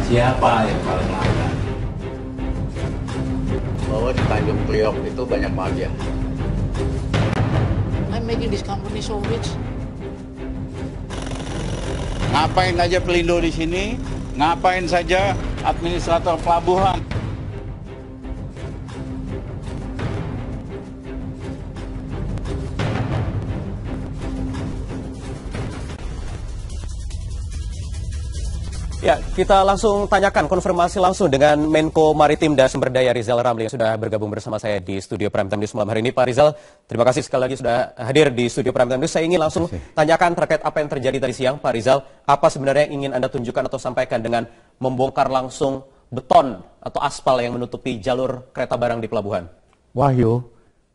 Siapa yang paling langka? Bahwa di Tanjung Priok itu banyak mafia. I'm making this company so rich. Ngapain aja Pelindo di sini? Ngapain saja administrator pelabuhan? Ya, kita langsung tanyakan konfirmasi langsung dengan Menko Maritim dan Sumber Daya Rizal Ramli yang sudah bergabung bersama saya di studio Prime Time News malam hari ini. Pak Rizal, terima kasih sekali lagi sudah hadir di studio Prime Time News. Saya ingin langsung tanyakan terkait apa yang terjadi tadi siang. Pak Rizal, apa sebenarnya yang ingin Anda tunjukkan atau sampaikan dengan membongkar langsung beton atau aspal yang menutupi jalur kereta barang di pelabuhan? Wahyu,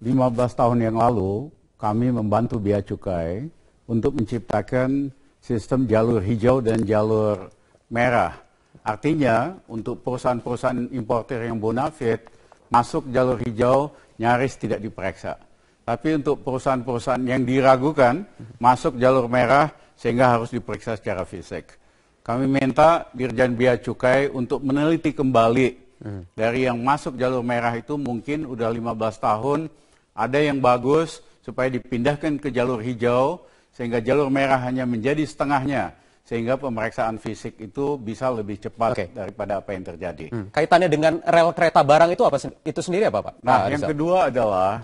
15 tahun yang lalu kami membantu Bea Cukai untuk menciptakan sistem jalur hijau dan jalur merah. Artinya untuk perusahaan-perusahaan importer yang bonafide masuk jalur hijau nyaris tidak diperiksa. Tapi untuk perusahaan-perusahaan yang diragukan masuk jalur merah sehingga harus diperiksa secara fisik. Kami minta Dirjen Bea Cukai untuk meneliti kembali dari yang masuk jalur merah itu mungkin udah 15 tahun, ada yang bagus supaya dipindahkan ke jalur hijau sehingga jalur merah hanya menjadi setengahnya. Sehingga pemeriksaan fisik itu bisa lebih cepat daripada apa yang terjadi. Kaitannya dengan rel kereta barang itu apa? Itu sendiri apa, Pak? Nah, yang kedua adalah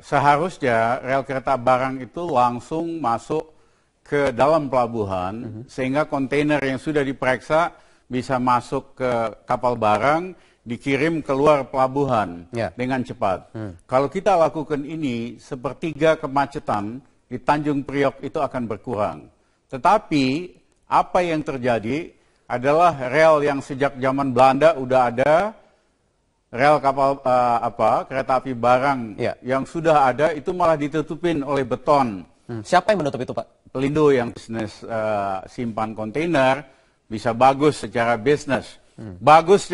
seharusnya rel kereta barang itu langsung masuk ke dalam pelabuhan sehingga kontainer yang sudah diperiksa bisa masuk ke kapal barang, dikirim keluar pelabuhan dengan cepat. Kalau kita lakukan ini, sepertiga kemacetan di Tanjung Priok itu akan berkurang. Tetapi apa yang terjadi adalah rel yang sejak zaman Belanda udah ada, rel kapal kereta api barang yang sudah ada itu malah ditutupin oleh beton. Siapa yang menutup itu, Pak? Pelindo yang bisnis simpan kontainer bisa bagus secara bisnis. Bagus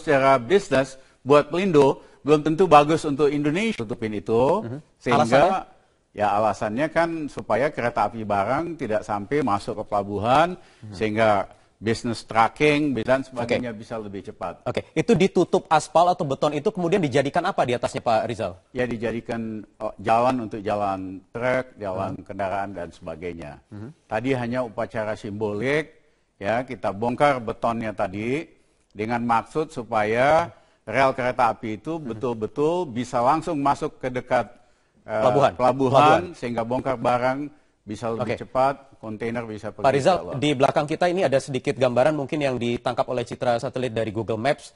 secara bisnis buat Pelindo, belum tentu bagus untuk Indonesia tutupin itu. Sehingga alasannya kan supaya kereta api barang tidak sampai masuk ke pelabuhan sehingga bisnis tracking dan sebagainya bisa lebih cepat. Itu ditutup aspal atau beton itu kemudian dijadikan apa di atasnya, Pak Rizal? Ya dijadikan jalan untuk jalan truk, jalan kendaraan dan sebagainya. Tadi hanya upacara simbolik, ya kita bongkar betonnya tadi dengan maksud supaya rel kereta api itu betul-betul bisa langsung masuk ke dekat pelabuhan sehingga bongkar barang bisa lebih cepat, kontainer bisa pergi. Pak Rizal, di belakang kita ini ada sedikit gambaran mungkin yang ditangkap oleh citra satelit dari Google Maps.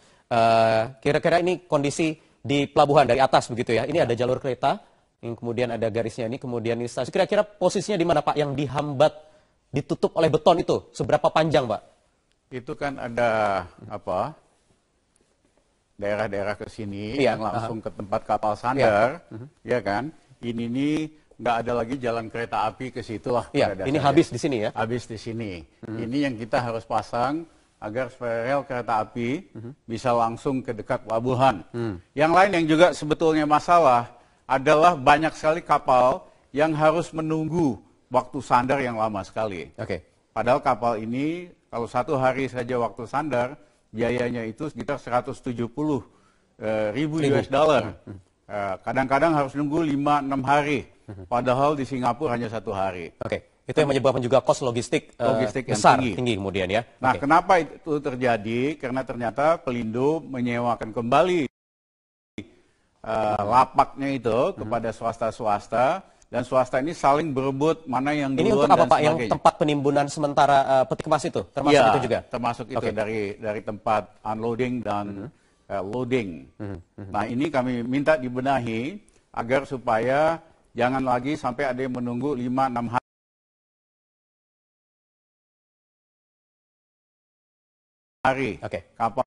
Kira-kira ini kondisi di pelabuhan dari atas begitu ya. Ini ada jalur kereta, yang kemudian ada garisnya ini, kemudian ini stasiun. Kira-kira posisinya di mana, Pak, yang dihambat, ditutup oleh beton itu? Seberapa panjang, Pak? Itu kan ada daerah-daerah ke sini yang langsung ke tempat kapal sandar, ya kan? Ini nggak ada lagi jalan kereta api ke situ lah. Ini habis di sini ya? Habis di sini. Ini yang kita harus pasang agar supaya rel kereta api bisa langsung ke dekat pelabuhan. Yang lain yang juga sebetulnya masalah adalah banyak sekali kapal yang harus menunggu waktu sandar yang lama sekali. Padahal kapal ini kalau 1 hari saja waktu sandar, biayanya itu sekitar 170 ribu US dollar. Kadang-kadang harus nunggu 5-6 hari. Padahal di Singapura hanya 1 hari. Itu yang menyebabkan juga kos logistik yang besar, tinggi kemudian ya. Nah, kenapa itu terjadi? Karena ternyata Pelindo menyewakan kembali lapaknya itu kepada swasta-swasta. Dan swasta ini saling berebut mana yang duluan. Ini untuk apa, Pak? Yang tempat penimbunan sementara peti kemas itu? Termasuk itu juga? Termasuk itu dari tempat unloading dan loading. Nah, ini kami minta dibenahi agar supaya jangan lagi sampai ada yang menunggu 5-6 hari. Kapal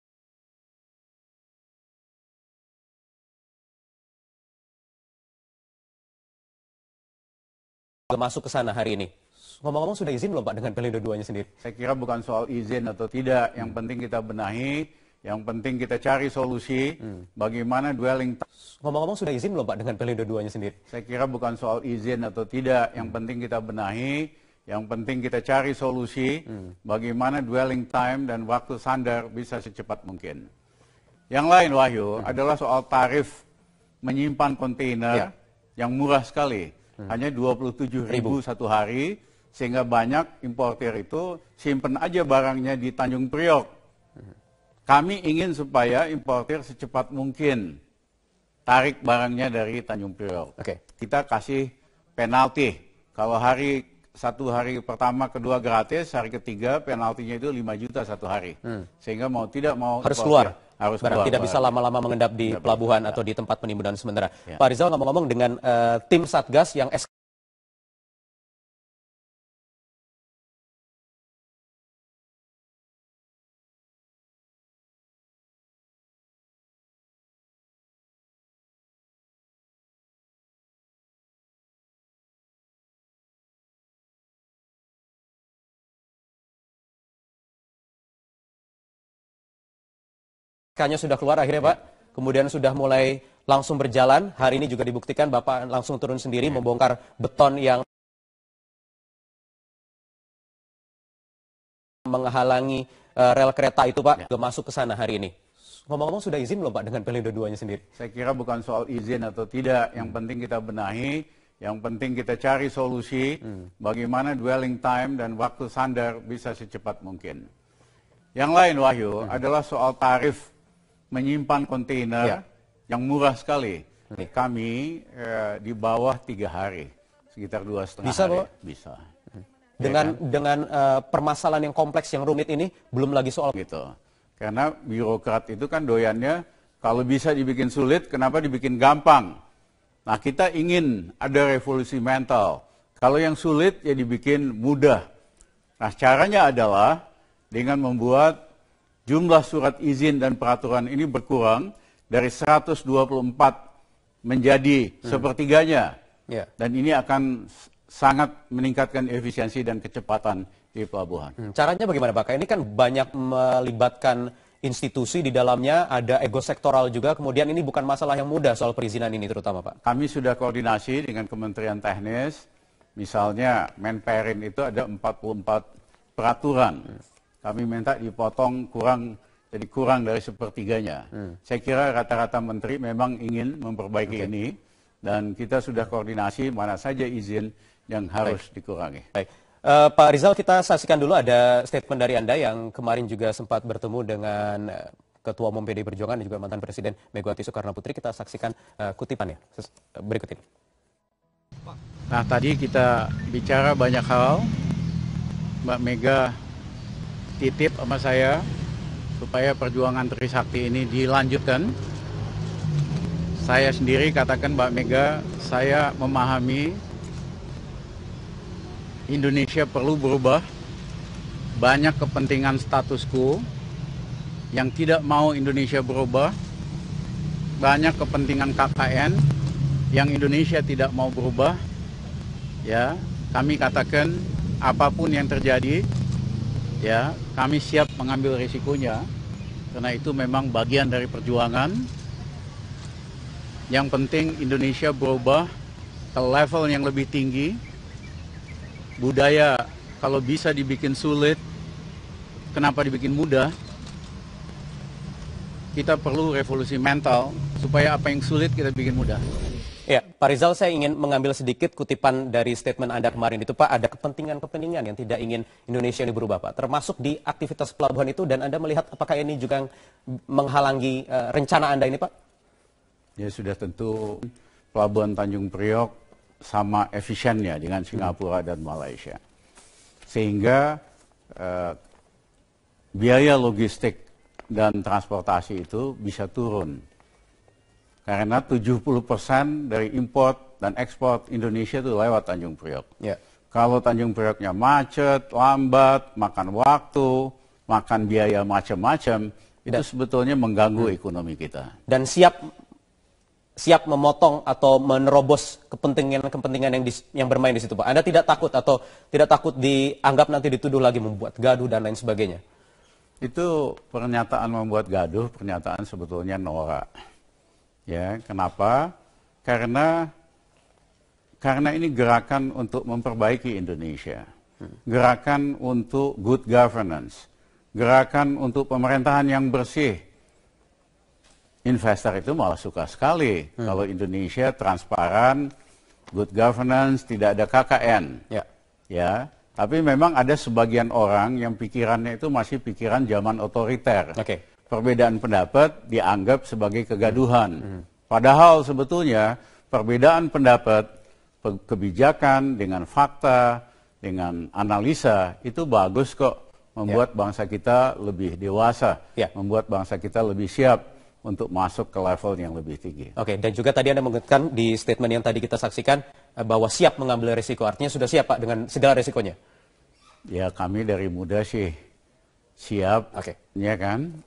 masuk ke sana hari ini. Ngomong-ngomong sudah izin belum, Pak, dengan Pelindo 2-nya sendiri? Saya kira bukan soal izin atau tidak. Yang penting kita benahi, yang penting kita cari solusi bagaimana dwelling. Ngomong-ngomong sudah izin belum, Pak, dengan Pelindo 2-nya sendiri? Saya kira bukan soal izin atau tidak. Yang penting kita benahi, Yang penting kita cari solusi bagaimana dwelling time dan waktu sandar bisa secepat mungkin. Yang lain, Wahyu, adalah soal tarif menyimpan kontainer yang murah sekali. Hanya 27.000 satu hari, sehingga banyak importer itu simpen aja barangnya di Tanjung Priok. Kami ingin supaya importer secepat mungkin tarik barangnya dari Tanjung Priok. Kita kasih penalti. Kalau satu hari pertama, kedua gratis, hari ketiga penaltinya itu 5 juta satu hari. Sehingga mau tidak mau harus keluar. Harus Barang keluar. tidak bisa lama-lama mengendap di pelabuhan atau di tempat penimbunan sementara. Ya. Pak Rizal, ngomong-ngomong dengan tim Satgas yang SK-nya sudah keluar akhirnya Pak, kemudian sudah mulai langsung berjalan. Hari ini juga dibuktikan Bapak langsung turun sendiri membongkar beton yang menghalangi rel kereta itu Pak, masuk ke sana hari ini. Ngomong-ngomong sudah izin belum Pak dengan Pelindo 2-nya sendiri? Saya kira bukan soal izin atau tidak, yang penting kita benahi, yang penting kita cari solusi bagaimana dwelling time dan waktu sandar bisa secepat mungkin. Yang lain, Wahyu, adalah soal tarif menyimpan kontainer yang murah sekali. Kami di bawah 3 hari, sekitar 2,5 bisa, hari. Pak? Bisa. Dengan permasalahan yang kompleks, yang rumit ini, belum lagi soal Gitu. Karena birokrat itu kan doyannya, kalau bisa dibikin sulit, kenapa dibikin gampang? Nah, kita ingin ada revolusi mental. Kalau yang sulit, ya dibikin mudah. Nah, caranya adalah dengan membuat jumlah surat izin dan peraturan ini berkurang dari 124 menjadi sepertiganya. Dan ini akan sangat meningkatkan efisiensi dan kecepatan di pelabuhan. Caranya bagaimana Pak? Ini kan banyak melibatkan institusi di dalamnya, ada ego sektoral juga, kemudian ini bukan masalah yang mudah soal perizinan ini terutama Pak. Kami sudah koordinasi dengan Kementerian Teknis, misalnya Menperin itu ada 44 peraturan. Kami minta dipotong jadi kurang dari sepertiganya. Saya kira rata-rata menteri memang ingin memperbaiki ini, dan kita sudah koordinasi mana saja izin yang harus dikurangi. Baik. Pak Rizal, kita saksikan dulu ada statement dari Anda yang kemarin juga sempat bertemu dengan Ketua Umum PDI Perjuangan dan juga mantan Presiden Megawati Soekarnoputri. Kita saksikan kutipannya berikut ini. Nah, tadi kita bicara banyak hal. Mbak Mega titip sama saya supaya perjuangan Trisakti ini dilanjutkan. Saya sendiri katakan Mbak Mega, saya memahami Indonesia perlu berubah. Banyak kepentingan status quo yang tidak mau Indonesia berubah. Banyak kepentingan KKN yang Indonesia tidak mau berubah. Ya, kami katakan apapun yang terjadi, ya, kami siap mengambil risikonya, karena itu memang bagian dari perjuangan. Yang penting Indonesia berubah ke level yang lebih tinggi. Budaya kalau bisa dibikin sulit, kenapa dibikin mudah? Kita perlu revolusi mental supaya apa yang sulit kita bikin mudah. Ya, Pak Rizal, saya ingin mengambil sedikit kutipan dari statement Anda kemarin itu, Pak. Ada kepentingan-kepentingan yang tidak ingin Indonesia ini berubah, Pak. Termasuk di aktivitas pelabuhan itu, dan Anda melihat apakah ini juga menghalangi rencana Anda ini, Pak? Ya, sudah tentu pelabuhan Tanjung Priok sama efisiennya dengan Singapura dan Malaysia. Sehingga biaya logistik dan transportasi itu bisa turun. Karena 70% dari import dan ekspor Indonesia itu lewat Tanjung Priok. Kalau Tanjung Prioknya macet, lambat, makan waktu, makan biaya macam-macam, itu sebetulnya mengganggu ekonomi kita. Dan siap memotong atau menerobos kepentingan yang bermain di situ, Pak. Anda tidak takut atau tidak takut dianggap nanti dituduh lagi membuat gaduh dan lain sebagainya? Itu pernyataan membuat gaduh, pernyataan sebetulnya norak. Ya, kenapa? Karena ini gerakan untuk memperbaiki Indonesia. gerakan untuk good governance, gerakan untuk pemerintahan yang bersih. Investor itu malah suka sekali kalau Indonesia transparan, good governance, tidak ada KKN. Ya, tapi memang ada sebagian orang yang pikirannya itu masih pikiran zaman otoriter. Perbedaan pendapat dianggap sebagai kegaduhan. Padahal sebetulnya perbedaan pendapat, kebijakan dengan fakta, dengan analisa itu bagus kok, membuat bangsa kita lebih dewasa, membuat bangsa kita lebih siap untuk masuk ke level yang lebih tinggi. Dan juga tadi Anda mengatakan di statement yang tadi kita saksikan bahwa siap mengambil risiko. Artinya sudah siap Pak dengan segala risikonya? Ya kami dari muda sih siap, ya kan,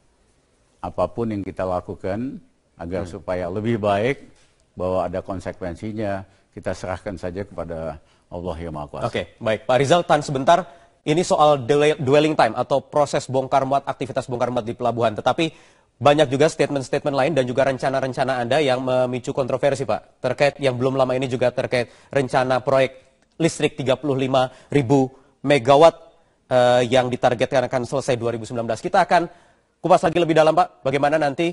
apapun yang kita lakukan agar supaya lebih baik, bahwa ada konsekuensinya, kita serahkan saja kepada Allah yang Maha Kuasa. Baik Pak Rizal, tahan sebentar. Ini soal dwelling time atau proses bongkar muat, aktivitas bongkar muat di pelabuhan. Tetapi banyak juga statement-statement lain dan juga rencana-rencana Anda yang memicu kontroversi Pak. Terkait yang belum lama ini juga terkait rencana proyek listrik 35.000 megawatt yang ditargetkan akan selesai 2019. Kita akan kupas lagi lebih dalam Pak. Bagaimana nanti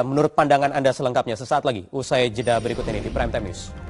menurut pandangan Anda selengkapnya sesaat lagi usai jeda berikut ini di Prime Time News.